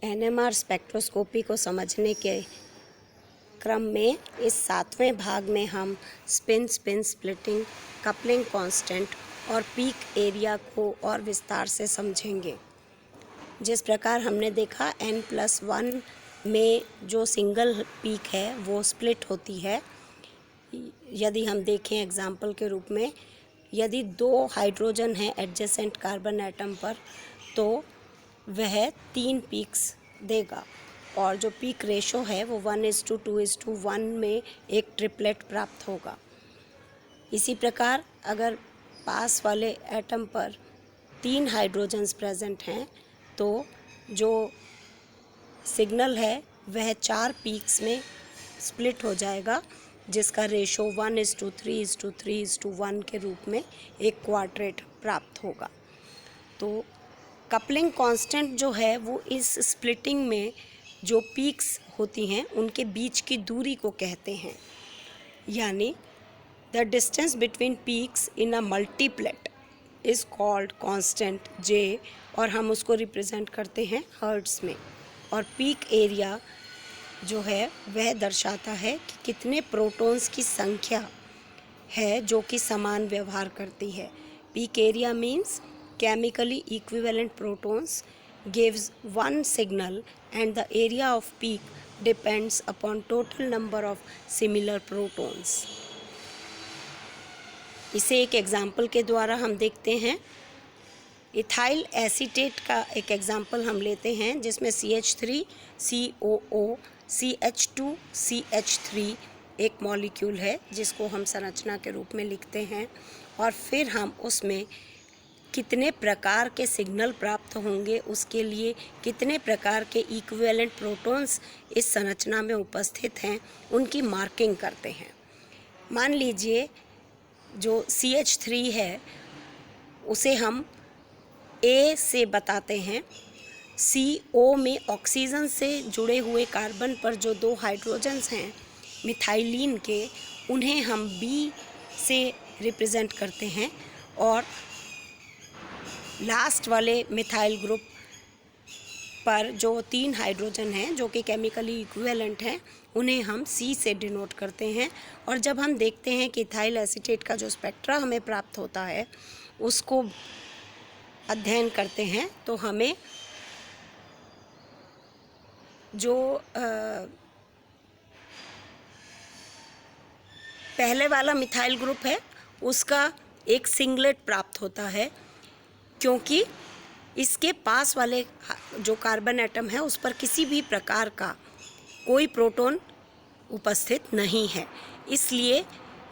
NMR spectroscopy को समझने के क्रम में इस 7वें भाग में हम स्पिन स्प्लिटिंग, कपलिंग कांस्टेंट और पीक एरिया को और विस्तार से समझेंगे। जिस प्रकार हमने देखा n+1 में जो सिंगल पीक है वो स्प्लिट होती है। यदि हम देखें एग्जाम्पल के रूप में, यदि 2 हाइड्रोजन हैं एडजेसेंट कार्बन एटम पर तो वह 3 पीक्स देगा और जो पीक रेशो है वो 1:2:1 में एक ट्रिपलेट प्राप्त होगा। इसी प्रकार अगर पास वाले एटम पर 3 हाइड्रोजन्स प्रेजेंट हैं तो जो सिग्नल है वह 4 पीक्स में स्प्लिट हो जाएगा, जिसका रेशो 1:3:3:1 के रूप में एक क्वाड्रेट प्राप्त होगा। तो कपलिंग कांस्टेंट जो है वो इस स्प्लिटिंग में जो पीक्स होती हैं उनके बीच की दूरी को कहते हैं, यानी the distance between peaks in a multiplet is called constant J और हम उसको रिप्रेजेंट करते हैं हर्ट्ज़ में। और पीक एरिया जो है वह दर्शाता है कि कितने प्रोटॉन्स की संख्या है जो कि समान व्यवहार करती है। Peak area means chemically equivalent protons gives one signal and the area of peak depends upon total number of similar protons। इसे एक एग्जाम्पल के द्वारा हम देखते हैं। इथाइल एसीटेट का एक एग्जाम्पल हम लेते हैं जिसमें CH3 COO CH2 CH3 एक मॉलिक्यूल है जिसको हम संरचना के रूप में लिखते हैं और फिर हम उसमें कितने प्रकार के सिग्नल प्राप्त होंगे, उसके लिए कितने प्रकार के इक्विवेलेंट प्रोटॉन्स इस संरचना में उपस्थित हैं, उनकी मार्किंग करते हैं। मान लीजिए जो CH3 है उसे हम A से बताते हैं। CO में ऑक्सीजन से जुड़े हुए कार्बन पर जो 2 हाइड्रोजन्स हैं मिथाइलिन के, उन्हें हम B से रिप्रेजेंट करते हैं और लास्ट वाले मिथाइल ग्रुप पर जो 3 हाइड्रोजन हैं जो कि केमिकली इक्विवेलेंट हैं उन्हें हम C से डिनोट करते हैं। और जब हम देखते हैं कि इथाइल एसीटेट का जो स्पेक्ट्रा हमें प्राप्त होता है उसको अध्ययन करते हैं तो हमें जो पहले वाला मिथाइल ग्रुप है उसका एक सिंगलेट प्राप्त होता है, क्योंकि इसके पास वाले जो कार्बन एटम है उस पर किसी भी प्रकार का कोई प्रोटॉन उपस्थित नहीं है। इसलिए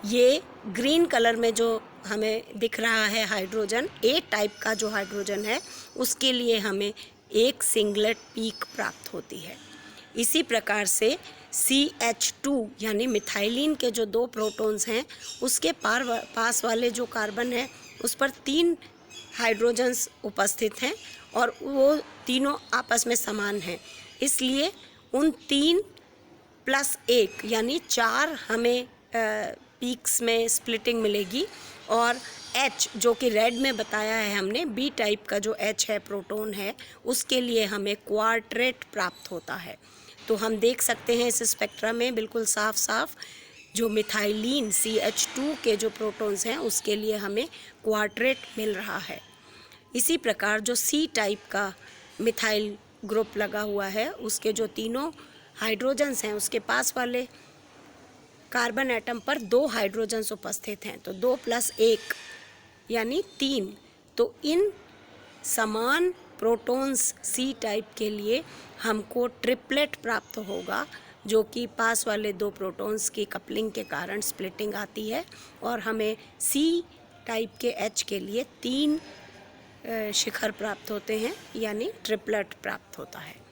ये ग्रीन कलर में जो हमें दिख रहा है हाइड्रोजन, A टाइप का जो हाइड्रोजन है उसके लिए हमें एक सिंगलेट पीक प्राप्त होती है। इसी प्रकार से CH2 यानी मिथाइलिन के जो 2 प्रोटॉन्स हैं उसके पास वाले जो कार्बन है उस पर 3 हाइड्रोजन्स उपस्थित हैं और वो तीनों आपस में समान हैं। इसलिए उन 3 + 1 यानी 4 हमें पीक्स में स्प्लिटिंग मिलेगी और H जो कि रेड में बताया है हमने, B टाइप का जो H है प्रोटॉन है उसके लिए हमें क्वाड्रेट प्राप्त होता है। तो हम देख सकते हैं इस स्पेक्ट्रा में बिल्कुल साफ साफ जो मिथाइलिन CH2 के जो प्रोटॉन्स हैं उसके लिए हमें क्वाड्रेट मिल रहा है। इसी प्रकार जो C टाइप का मिथाइल ग्रुप लगा हुआ है उसके जो तीनों हाइड्रोजन्स हैं उसके पास वाले कार्बन एटम पर 2 हाइड्रोजन्स उपस्थित हैं, तो 2 + 1 यानी 3। तो इन समान प्रोटॉन्स C टाइप के लिए हमको ट्रिपलेट प्राप्त होगा, जो कि पास वाले 2 प्रोटॉन्स की कपलिंग के कारण स्प्लिटिंग आती है और हमें C टाइप के H के लिए 3 शिखर प्राप्त होते हैं, यानी ट्रिपलेट प्राप्त होता है।